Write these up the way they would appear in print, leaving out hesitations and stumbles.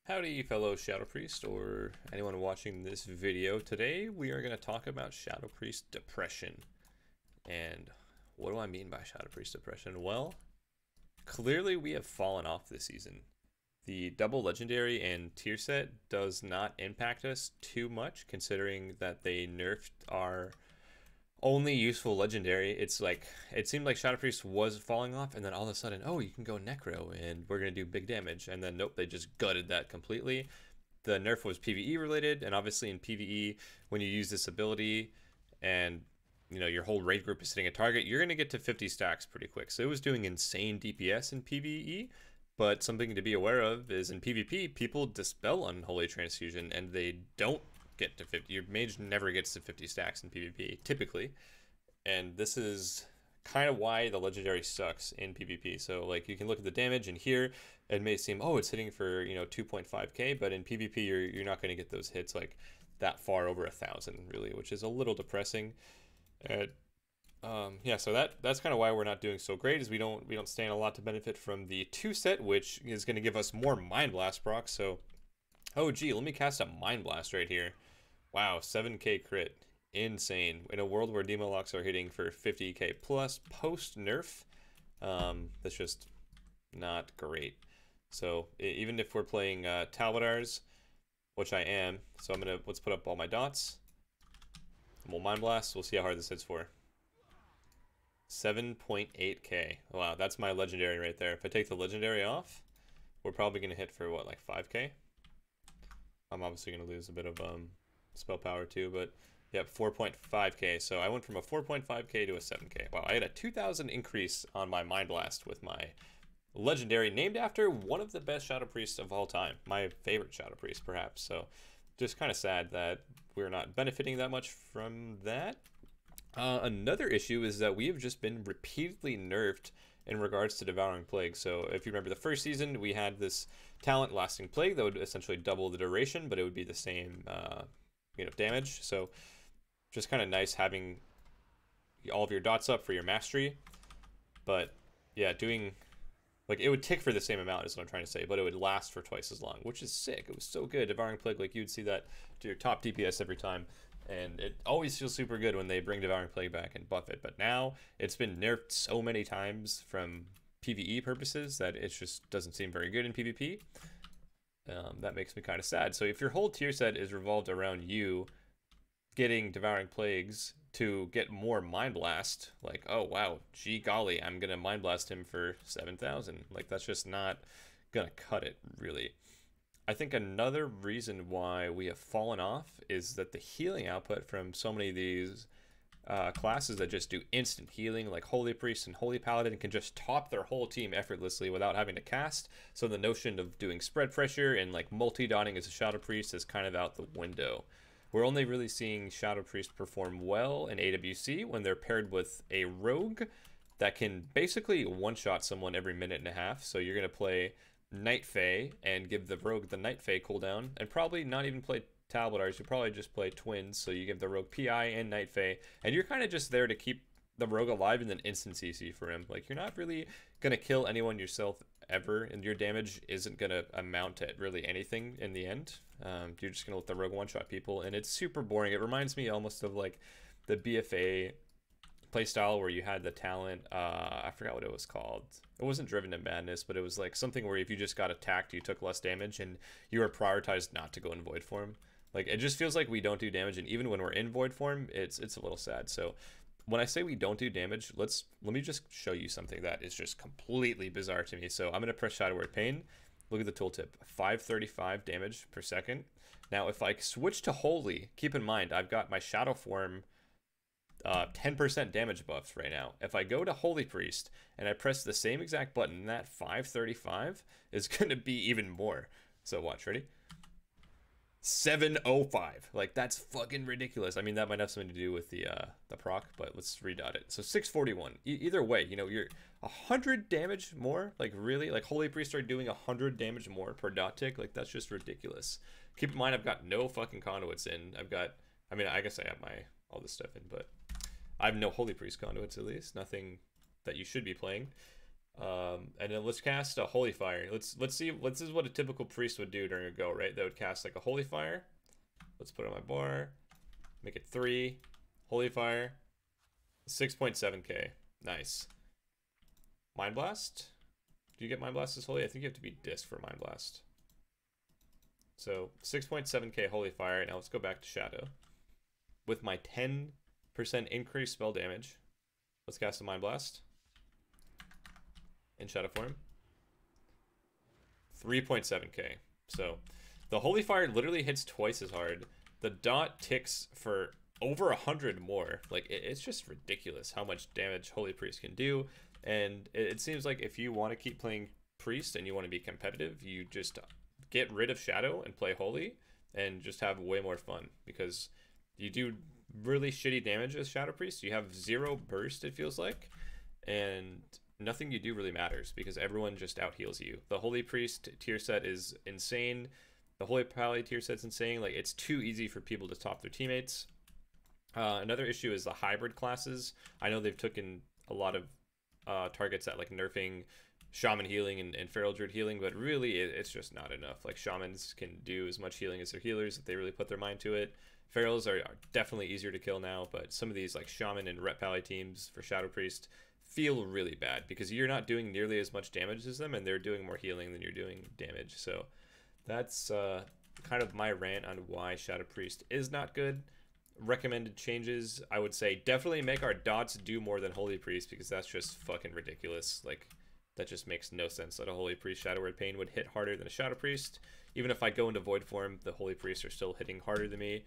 Howdy fellow Shadowpriest or anyone watching this video. Today we are going to talk about Shadowpriest depression. And what do I mean by Shadowpriest depression? Well, clearly we have fallen off this season. The double legendary and tier set does not impact us too much considering that they nerfed our only useful legendary. It's like, it seemed like Shadowpriest was falling off, and then all of a sudden, oh, you can go Necro and we're gonna do big damage, and then nope, they just gutted that completely. The nerf was PvE related, and obviously in PvE, when you use this ability and your whole raid group is hitting a target, you're gonna get to 50 stacks pretty quick. So it was doing insane DPS in PvE, but something to be aware of is in PvP, people dispel Unholy Transfusion and they don't get to 50. Your mage never gets to 50 stacks in PvP, typically. And this is kind of why the legendary sucks in PvP. So like you can look at the damage, and here it may seem, oh, it's hitting for 2.5k, but in PvP you're not going to get those hits like that far over 1,000 really, which is a little depressing. And yeah, so that's kind of why we're not doing so great, is we don't stand a lot to benefit from the 2 set, which is going to give us more Mind Blast procs. So oh gee, let me cast a Mind Blast right here. Wow, 7k crit. Insane. In a world where Demo Locks are hitting for 50k plus post-nerf, that's just not great. So even if we're playing Talbotars, which I am, so let's put up all my dots. And we'll Mind Blast, we'll see how hard this hits for. 7.8k. Wow, that's my legendary right there. If I take the legendary off, we're probably going to hit for what, like 5k? I'm obviously going to lose a bit of spell power too, but yep, 4.5k. So I went from a 4.5k to a 7k. Wow, I had a 2,000 increase on my Mind Blast with my legendary, named after one of the best Shadow Priests of all time, my favorite Shadow Priest perhaps. So just kind of sad that we're not benefiting that much from that. Another issue is that we have just been repeatedly nerfed in regards to Devouring Plague. So if you remember the first season, we had this talent, Lasting Plague, that would essentially double the duration, but it would be the same damage. So just kind of nice having all of your dots up for your mastery. But yeah, doing like, it would tick for the same amount is what I'm trying to say, but it would last for twice as long, which is sick. It was so good. Devouring Plague, like you'd see that to your top DPS every time. And it always feels super good when they bring Devouring Plague back and buff it. But now it's been nerfed so many times from PvE purposes that it just doesn't seem very good in PvP. That makes me kind of sad. So if your whole tier set is revolved around you getting Devouring Plagues to get more Mind Blast, like, oh wow, gee golly, I'm gonna Mind Blast him for 7,000. Like, that's just not gonna cut it, really. I think another reason why we have fallen off is that the healing output from so many of these classes that just do instant healing, like Holy Priest and Holy Paladin, can just top their whole team effortlessly without having to cast. So the notion of doing spread pressure and like multi-dotting as a Shadow Priest is kind of out the window. We're only really seeing Shadow Priest perform well in AWC when they're paired with a rogue that can basically one-shot someone every minute and a half. So you're going to play Night Fae and give the rogue the Night Fae cooldown, and probably not even play Talbotars. You probably just play twins, so you give the rogue PI and Night Fae, and you're kind of just there to keep the rogue alive and then instant CC for him. Like, you're not really gonna kill anyone yourself ever, and your damage isn't gonna amount to really anything in the end. You're just gonna let the rogue one-shot people, and it's super boring. It reminds me almost of like the BFA playstyle where you had the talent, I forgot what it was called. It wasn't Driven to Madness, but it was like something where if you just got attacked, you took less damage, and you were prioritized not to go in void form. Like, it just feels like we don't do damage, and even when we're in void form, it's a little sad. So when I say we don't do damage, let me just show you something that is just completely bizarre to me. So I'm gonna press Shadow Word Pain. Look at the tooltip, 535 damage per second. Now if I switch to Holy, keep in mind I've got my Shadow form 10% damage buffs right now. If I go to Holy Priest and I press the same exact button, that 535 is going to be even more. So watch, ready? 705. Like, that's fucking ridiculous. I mean, that might have something to do with the proc, but let's redot it. So 641. Either way, you're 100 damage more. Like, really? Like, Holy Priest are doing 100 damage more per dot tick. Like, that's just ridiculous. Keep in mind, I've got no fucking conduits in. I mean, I guess I have all this stuff in, but I have no Holy Priest conduits, at least. Nothing that you should be playing. And then let's cast a Holy Fire. Let's see. This is what a typical priest would do during a go, right? They would cast like a Holy Fire. Let's put it on my bar. Make it 3. Holy Fire. 6.7k. Nice. Mind Blast. Do you get Mind Blast as Holy? I think you have to be Disc for Mind Blast. So 6.7k Holy Fire. Now let's go back to Shadow. With my 10% increased spell damage, let's cast a Mind Blast in Shadow form. 3.7k. So the Holy Fire literally hits twice as hard. The dot ticks for over 100 more. Like, it's just ridiculous how much damage Holy Priest can do. And it seems like if you want to keep playing Priest and you want to be competitive, you just get rid of Shadow and play Holy and just have way more fun, because you do really shitty damage as Shadow Priest. You have 0 burst, it feels like, and nothing you do really matters because everyone just out heals you. The Holy Priest tier set is insane. The Holy Pally tier set's insane. Like, it's too easy for people to top their teammates. Another issue is the hybrid classes. I know they've taken a lot of targets at like nerfing Shaman healing and Feral Druid healing, but really it's just not enough. Like, Shamans can do as much healing as their healers if they really put their mind to it. Ferals are definitely easier to kill now, but some of these like Shaman and Ret Pally teams for Shadow Priest feel really bad because you're not doing nearly as much damage as them, and they're doing more healing than you're doing damage. So that's kind of my rant on why Shadow Priest is not good. Recommended changes, I would say definitely make our dots do more than Holy Priest, because that's just fucking ridiculous. Like, that just makes no sense that a Holy Priest Shadow Word Pain would hit harder than a Shadow Priest. Even if I go into Void form, the Holy Priests are still hitting harder than me.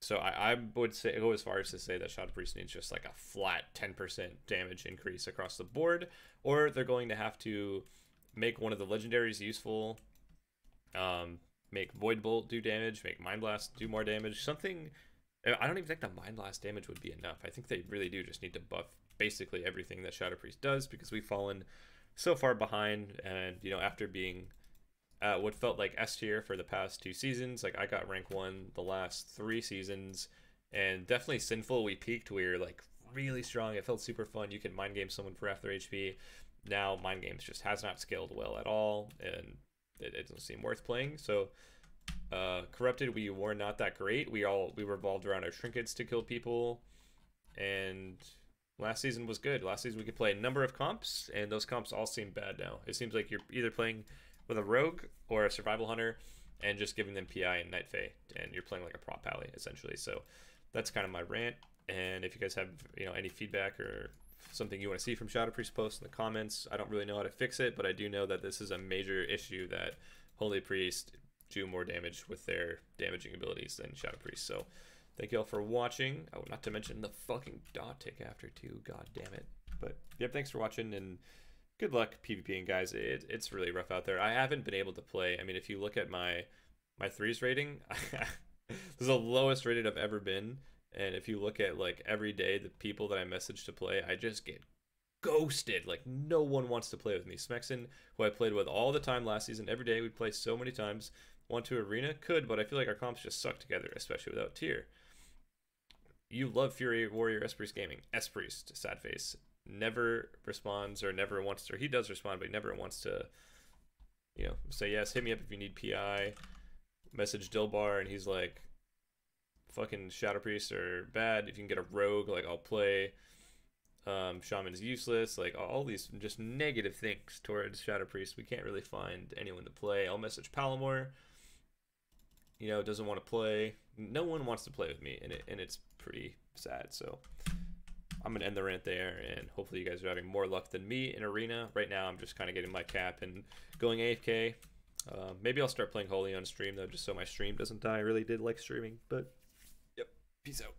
So I would say, go as far as to say that Shadow Priest needs just like a flat 10% damage increase across the board, or they're going to have to make one of the legendaries useful, make Void Bolt do damage, make Mind Blast do more damage, something. I don't even think the Mind Blast damage would be enough. I think they really do just need to buff basically everything that Shadow Priest does, because we've fallen so far behind. And, you know, after being what felt like S tier for the past 2 seasons, like I got rank 1 the last 3 seasons, and definitely Sinful, we peaked, we were like really strong, it felt super fun, you can mind game someone for half their HP. Now mind games just has not scaled well at all, and it doesn't seem worth playing. So Corrupted, we were not that great. We revolved around our trinkets to kill people, and last season was good. Last season we could play a number of comps, and those comps all seem bad now. It seems like you're either playing with a rogue or a survival hunter and just giving them PI and Night Fae, and you're playing like a prop pally essentially. So that's kind of my rant. And if you guys have, you know, any feedback or something you want to see from Shadow Priest, post in the comments. I don't really know how to fix it, but I do know that this is a major issue, that Holy Priest do more damage with their damaging abilities than Shadow Priest. So thank you all for watching. Oh, not to mention the fucking dot tick after too, god damn it. But yep, thanks for watching, and good luck PvPing, guys. It's really rough out there. I haven't been able to play. I mean, if you look at my threes rating, this is the lowest rated I've ever been. And if you look at like every day the people that I message to play, I just get ghosted. Like, no one wants to play with me. Smexon, who I played with all the time last season, every day we'd play so many times. Want to arena? Could, but I feel like our comps just suck together, especially without tier. You love Fury Warrior Spriest Gaming. Spriest, sad face, never responds, or never wants to, or he does respond, but he never wants to, you know, say yes, hit me up if you need PI. Message Dilbar, and he's like, fucking Shadow Priests are bad. If you can get a rogue, like, I'll play. Shaman is useless. Like, all these just negative things towards Shadow Priest. We can't really find anyone to play. I'll message Palomar, you know, doesn't want to play. No one wants to play with me, and it's pretty sad. So I'm gonna end the rant there, and hopefully you guys are having more luck than me in arena. Right now I'm just kind of getting my cap and going AFK. Maybe I'll start playing Holy on stream though, just so my stream doesn't die. I really did like streaming, but yep, peace out.